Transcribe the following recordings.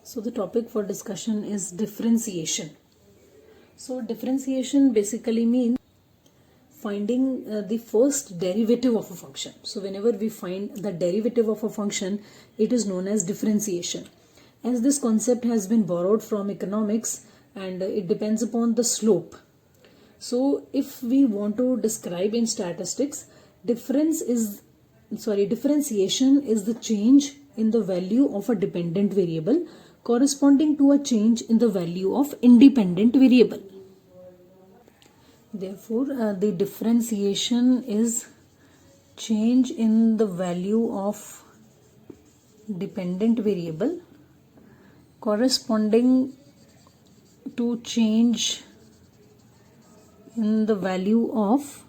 So the topic for discussion is differentiation. So differentiation basically means finding the first derivative of a function. So whenever we find the derivative of a function, it is known as differentiation. As this concept has been borrowed from economics and it depends upon the slope. So if we want to describe in statistics, differentiation is the change in the value of a dependent variable corresponding to a change in the value of independent variable. Therefore, the differentiation is change in the value of dependent variable corresponding to change in the value of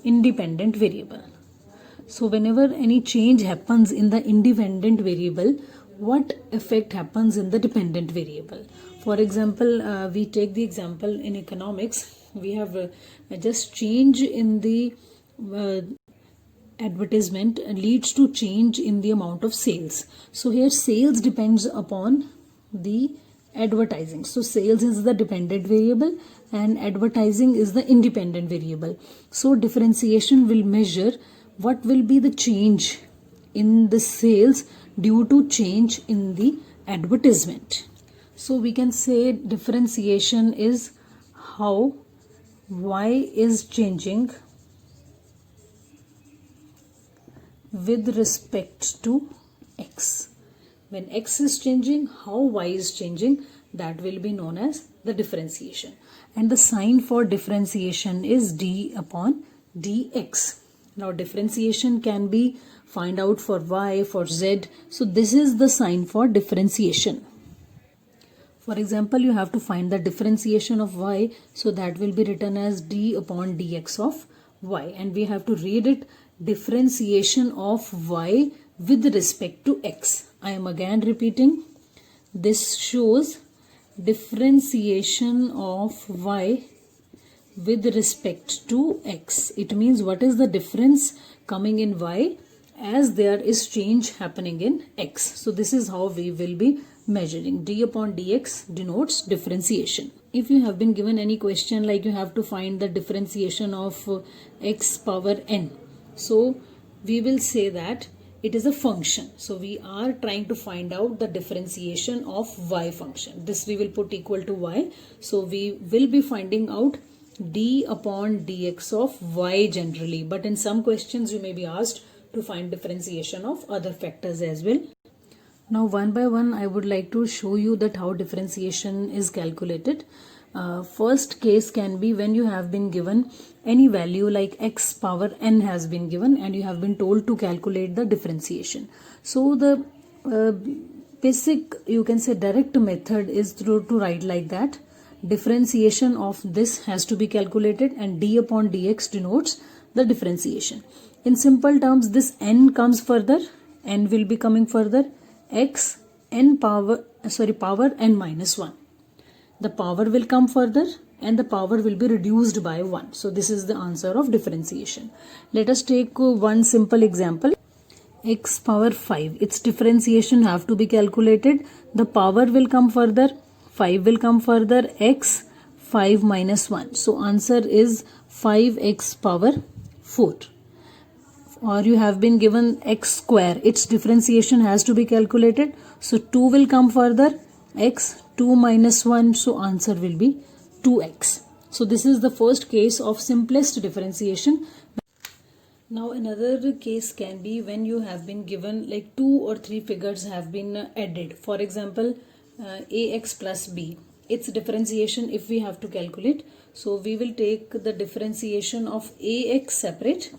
independent variable. So whenever any change happens in the independent variable, what effect happens in the dependent variable? For example, we take the example in economics. We have just change in the advertisement leads to change in the amount of sales. So here sales depends upon the advertising. So sales is the dependent variable and advertising is the independent variable. So differentiation will measure what will be the change in the sales due to change in the advertisement. So we can say differentiation is how y is changing with respect to x. When x is changing, how y is changing, that will be known as the differentiation. And the sign for differentiation is d upon dx. Now differentiation can be find out for y, for z. So this is the sign for differentiation. For example, you have to find the differentiation of y. So that will be written as d upon dx of y. And we have to read it differentiation of y with respect to x. I am again repeating. This shows differentiation of y with respect to x. It means what is the difference coming in y as there is change happening in x. So this is how we will be measuring. D upon dx denotes differentiation. If you have been given any question like you have to find the differentiation of x power n, so we will say that it is a function. So we are trying to find out the differentiation of y function. This we will put equal to y. So we will be finding out d upon dx of y generally. But in some questions you may be asked to find differentiation of other factors as well. Now one by one I would like to show you that how differentiation is calculated. First case can be when you have been given any value like x power n has been given and you have been told to calculate the differentiation. So the basic, you can say direct method is to write like that. Differentiation of this has to be calculated and d upon dx denotes the differentiation. In simple terms, this n comes further, n will be coming further, x n power n minus 1. The power will come further and the power will be reduced by 1. So this is the answer of differentiation. Let us take one simple example. X power 5. Its differentiation have to be calculated. The power will come further, 5 will come further, x 5 minus 1. So answer is 5x power 4. Or you have been given x square. Its differentiation has to be calculated. So 2 will come further, x 2 minus 1. So answer will be 2x. So this is the first case of simplest differentiation. Now another case can be when you have been given like 2 or 3 figures have been added. For example, ax plus b. Its differentiation if we have to calculate. So we will take the differentiation of ax separate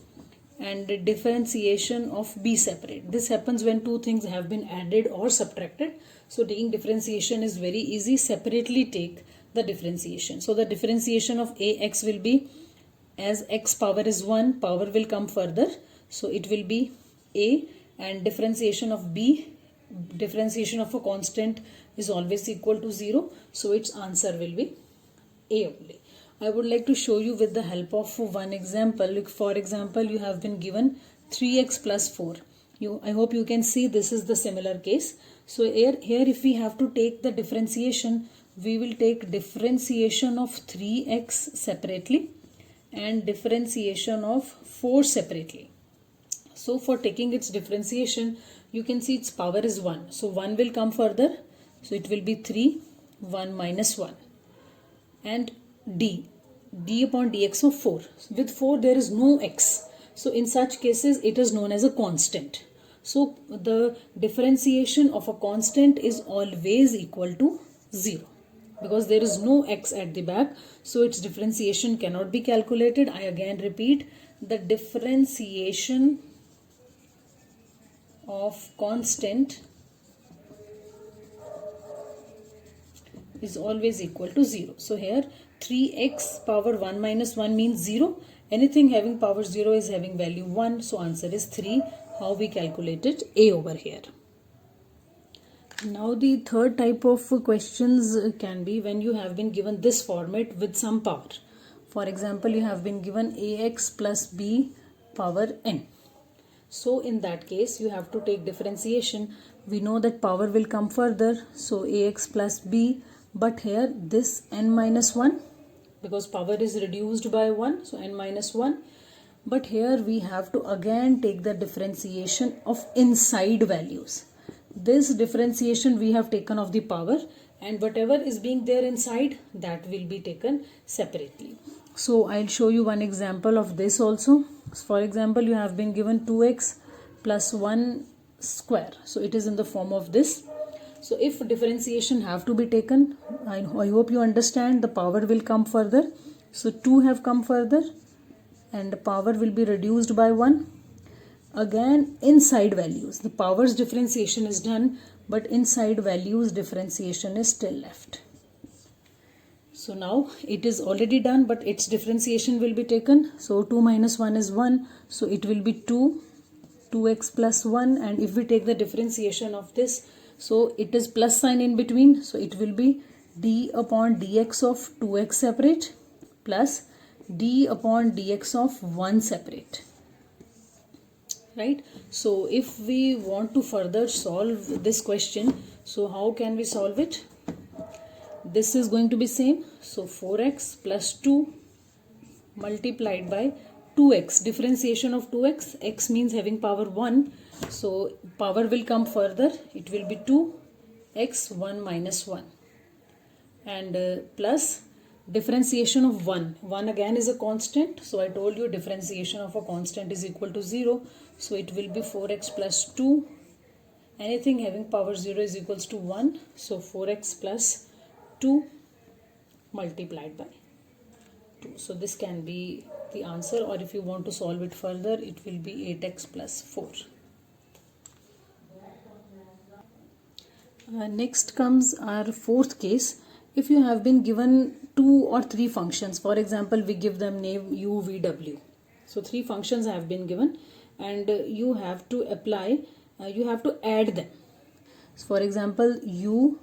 and the differentiation of b separate. This happens when two things have been added or subtracted. So taking differentiation is very easy. Separately take the differentiation. So the differentiation of ax will be, as x power is 1, power will come further. So it will be a, and differentiation of b, differentiation of a constant is always equal to 0. So its answer will be a only. I would like to show you with the help of one example. For example, you have been given 3x plus 4. I hope you can see this is the similar case. So here if we have to take the differentiation, we will take differentiation of 3x separately and differentiation of 4 separately. So for taking its differentiation, you can see its power is 1. So 1 will come further. So it will be 3, 1 minus 1. And d upon dx of 4. With 4 there is no x. So in such cases it is known as a constant. So the differentiation of a constant is always equal to 0. Because there is no x at the back, so its differentiation cannot be calculated. I again repeat, the differentiation of constant is always equal to 0. So here 3x power 1 minus 1 means 0. Anything having power 0 is having value 1. So answer is 3. How we calculated A over here. Now the third type of questions can be when you have been given this format with some power. For example, you have been given ax plus b power n. So in that case, you have to take differentiation. We know that power will come further. So ax plus b, but here this n minus 1, because power is reduced by 1, so n minus 1. But here we have to again take the differentiation of inside values. This differentiation we have taken of the power, and whatever is being there inside, that will be taken separately. So I'll show you one example of this also. For example, you have been given 2x plus 1 square. So it is in the form of this. So if differentiation have to be taken, I hope you understand, the power will come further. So 2 have come further and the power will be reduced by 1. Again, inside values, the powers differentiation is done, but inside values differentiation is still left. So now it is already done, but its differentiation will be taken. So 2 minus 1 is 1. So it will be 2x plus 1. And if we take the differentiation of this, so it is plus sign in between. So it will be d upon dx of 2x separate plus d upon dx of 1 separate. Right? So if we want to further solve this question, so how can we solve it? This is going to be same. So 4x plus 2 multiplied by 2x. Differentiation of 2x. X means having power 1. So power will come further. It will be 2x 1 minus 1. And plus differentiation of 1. 1 again is a constant. So I told you differentiation of a constant is equal to 0. So it will be 4x plus 2. Anything having power 0 is equals to 1. So 4x plus 2 multiplied by 2. So this can be the answer, or if you want to solve it further, it will be 8x plus 4. Next comes our fourth case. If you have been given 2 or 3 functions, for example, we give them name u, v, w. So 3 functions have been given, and you have to apply, you have to add them. So for example, u,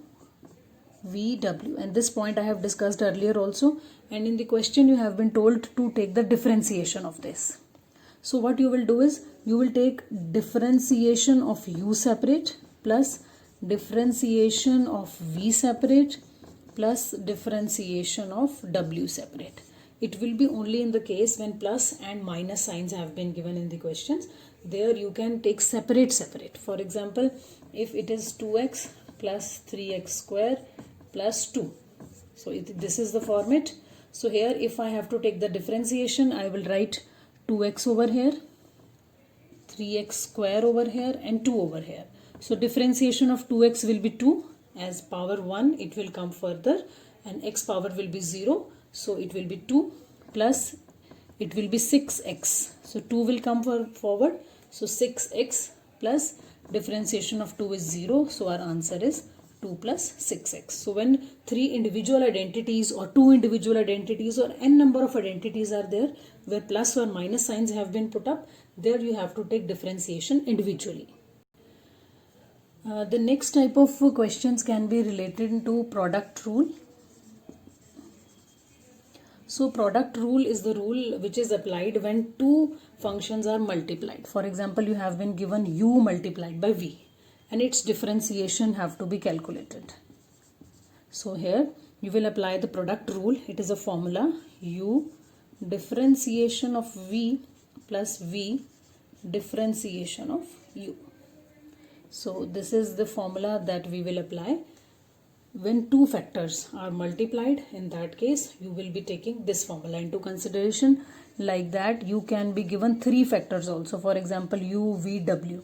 v, w, and this point I have discussed earlier also, and in the question you have been told to take the differentiation of this. So what you will do is, you will take differentiation of u separate plus differentiation of v separate plus differentiation of w separate. It will be only in the case when plus and minus signs have been given in the questions. There you can take separate. For example, if it is 2x plus 3x square plus 2. So this is the format. So here if I have to take the differentiation, I will write 2x over here, 3x square over here, and 2 over here. So differentiation of 2x will be 2. As power 1, it will come further, and x power will be 0. So it will be 2 plus it will be 6x. So 2 will come forward. So 6x plus differentiation of 2 is 0. So our answer is 2 plus 6x. So when 3 individual identities or 2 individual identities or n number of identities are there where plus or minus signs have been put up, there you have to take differentiation individually. The next type of questions can be related to product rule. So product rule is the rule which is applied when two functions are multiplied. For example, you have been given u multiplied by v and its differentiation have to be calculated. So here you will apply the product rule. It is a formula u differentiation of v plus v differentiation of u. So this is the formula that we will apply when two factors are multiplied. In that case you will be taking this formula into consideration. Like that you can be given three factors also. For example, u, v, w.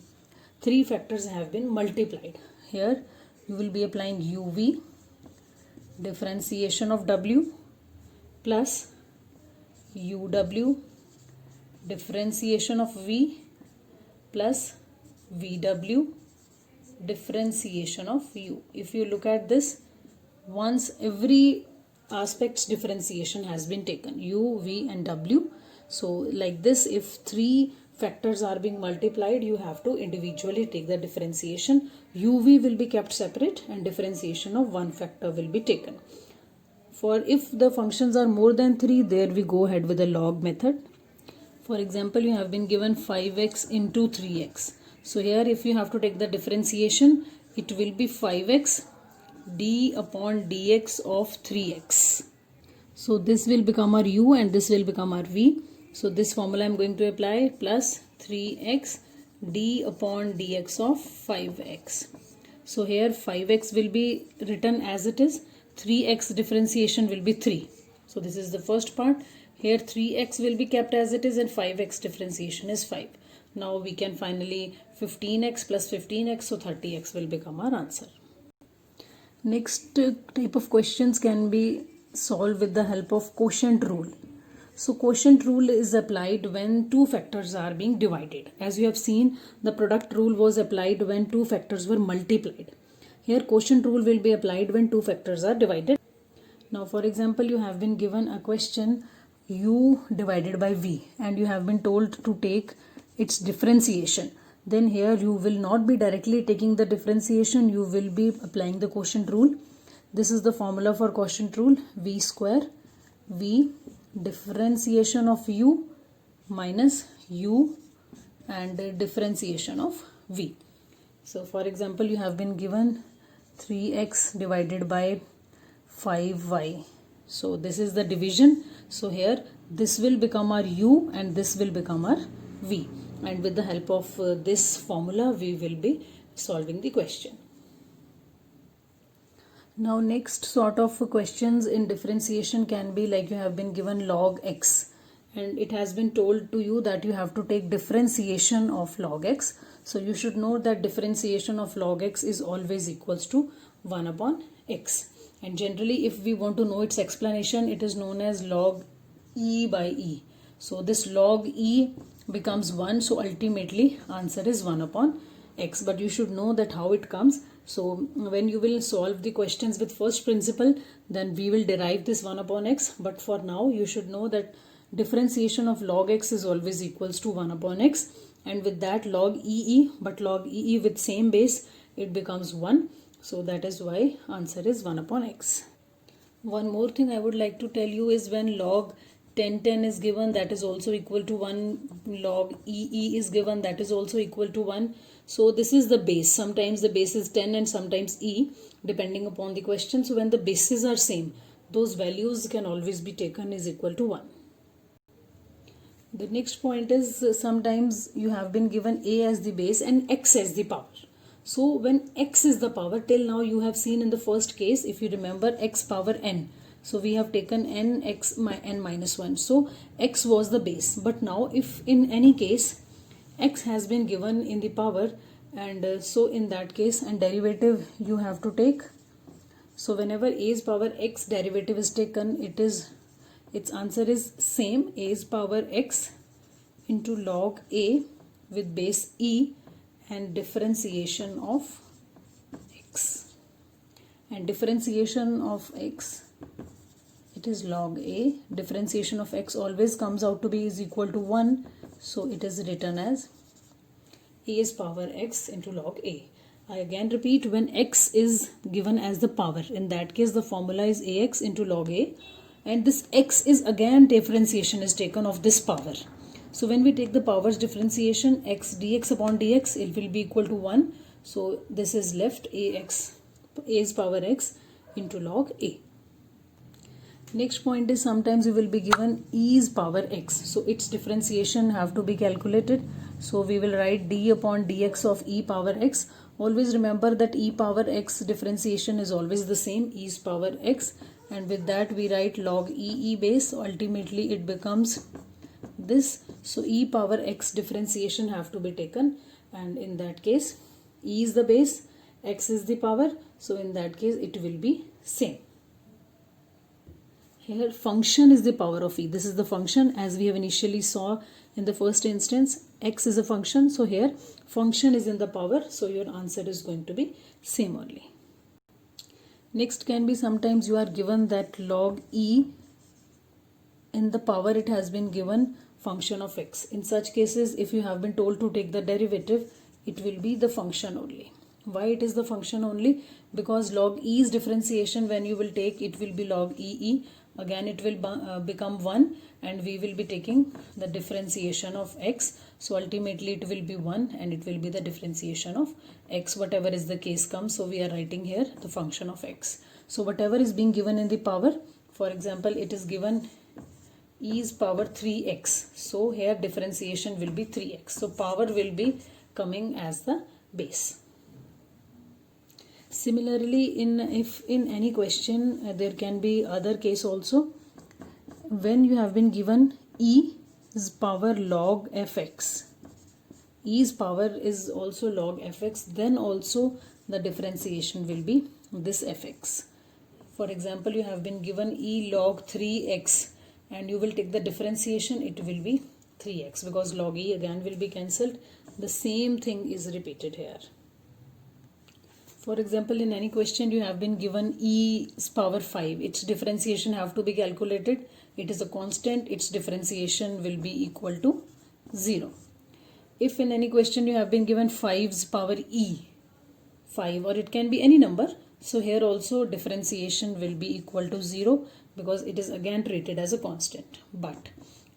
Three factors have been multiplied. Here you will be applying uv differentiation of w plus uw differentiation of v plus vw differentiation of u. If you look at this, once every aspect's differentiation has been taken, u, v and w. So like this, if three factors are being multiplied, you have to individually take the differentiation. uv will be kept separate and differentiation of one factor will be taken. For if the functions are more than 3, there we go ahead with the log method. For example, you have been given 5x into 3x. So here if you have to take the differentiation, it will be 5x d upon dx of 3x. So this will become our u and this will become our v. So this formula I am going to apply, plus 3x d upon dx of 5x. So here 5x will be written as it is. 3x differentiation will be 3. So this is the first part. Here 3x will be kept as it is and 5x differentiation is 5. Now we can finally 15x plus 15x, so 30x will become our answer. Next type of questions can be solved with the help of quotient rule. So quotient rule is applied when two factors are being divided. As you have seen, the product rule was applied when two factors were multiplied. Here quotient rule will be applied when two factors are divided. Now for example, you have been given a question u divided by v and you have been told to take its differentiation. Then here you will not be directly taking the differentiation, you will be applying the quotient rule. This is the formula for quotient rule, v square v differentiation of u minus u and differentiation of v. So for example, you have been given 3x divided by 5y. So this is the division. So here this will become our u and this will become our v. And with the help of this formula, we will be solving the question. Now next sort of questions in differentiation can be like you have been given log x and it has been told to you that you have to take differentiation of log x. So you should know that differentiation of log x is always equals to 1 upon x. And generally if we want to know its explanation, it is known as log e by e. So this log e becomes 1, so ultimately answer is 1 upon x. But you should know that how it comes. So when you will solve the questions with first principle, then we will derive this 1 upon x. But for now you should know that differentiation of log x is always equals to 1 upon x, and with that log ee, but log ee with same base, it becomes 1. So that is why answer is 1 upon x. One more thing I would like to tell you is when log 10 is given, that is also equal to 1. Log ee is given, that is also equal to 1. So this is the base. Sometimes the base is 10 and sometimes e, depending upon the question. So when the bases are same, those values can always be taken is equal to 1. The next point is sometimes you have been given a as the base and x as the power. So when x is the power, till now you have seen in the first case, if you remember, x power n. So we have taken n x n minus 1. So x was the base. But now if in any case x has been given in the power, and so in that case and derivative you have to take. So whenever a's power x derivative is taken, its answer is same, a's power x into log a with base e and differentiation of x. And differentiation of x, it is log a. Differentiation of x always comes out to be is equal to 1. So it is written as a's power x into log a. I again repeat, when x is given as the power, in that case the formula is ax into log a. and this x is again differentiation is taken of this power. So when we take the powers differentiation, x dx upon dx, it will be equal to 1. So this is left a's power x into log a. Next point is sometimes you will be given e's power x. So its differentiation have to be calculated. So we will write d upon dx of e power x. Always remember that e power x differentiation is always the same, e's power x, and with that we write log e base. Ultimately it becomes this. So e power x differentiation have to be taken, and in that case e is the base, x is the power, so in that case it will be same. Here function is the power of e. This is the function as we have initially saw in the first instance. X is a function, so here function is in the power, so your answer is going to be same only. Next can be sometimes you are given that log e in the power, it has been given function of x. In such cases, if you have been told to take the derivative, it will be the function only. Why it is the function only? Because log e's differentiation when you will take, it will be log e. Again it will become 1, and we will be taking the differentiation of x. So ultimately it will be 1 and it will be the differentiation of x, whatever is the case comes. So we are writing here the function of x. So whatever is being given in the power, for example it is given e's power 3x. So here differentiation will be 3x. So power will be coming as the base. Similarly, if in any question there can be other case also, when you have been given e's power log fx, e's power is also log fx, then also the differentiation will be this fx. For example, you have been given e log 3x and you will take the differentiation, it will be 3x, because log e again will be cancelled. The same thing is repeated here. For example, in any question you have been given e's power 5, its differentiation have to be calculated. It is a constant, its differentiation will be equal to 0. If in any question you have been given 5's power e, 5, or it can be any number, so here also differentiation will be equal to 0, because it is again treated as a constant. But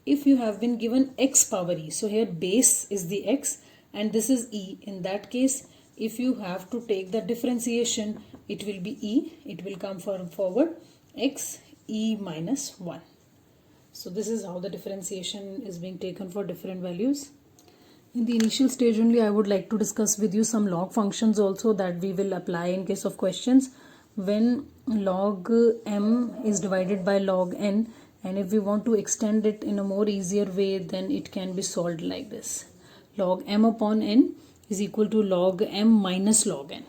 if you have been given x power e, so here base is the x and this is e, in that case if you have to take the differentiation, it will be e, it will come forward x e minus 1. So this is how the differentiation is being taken for different values. In the initial stage only, I would like to discuss with you some log functions also that we will apply in case of questions. When log m is divided by log n, and if we want to extend it in a more easier way, then it can be solved like this. Log m upon n is equal to log m minus log n.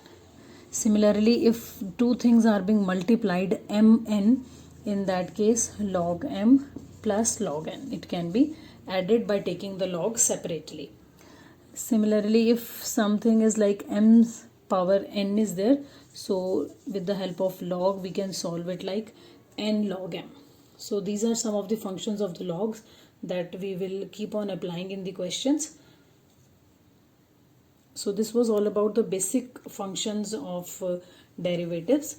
Similarly, if two things are being multiplied mn, in that case log m plus log n, it can be added by taking the log separately. Similarly, if something is like m's power n is there, so with the help of log we can solve it like n log m. So these are some of the functions of the logs that we will keep on applying in the questions. So this was all about the basic functions of derivatives.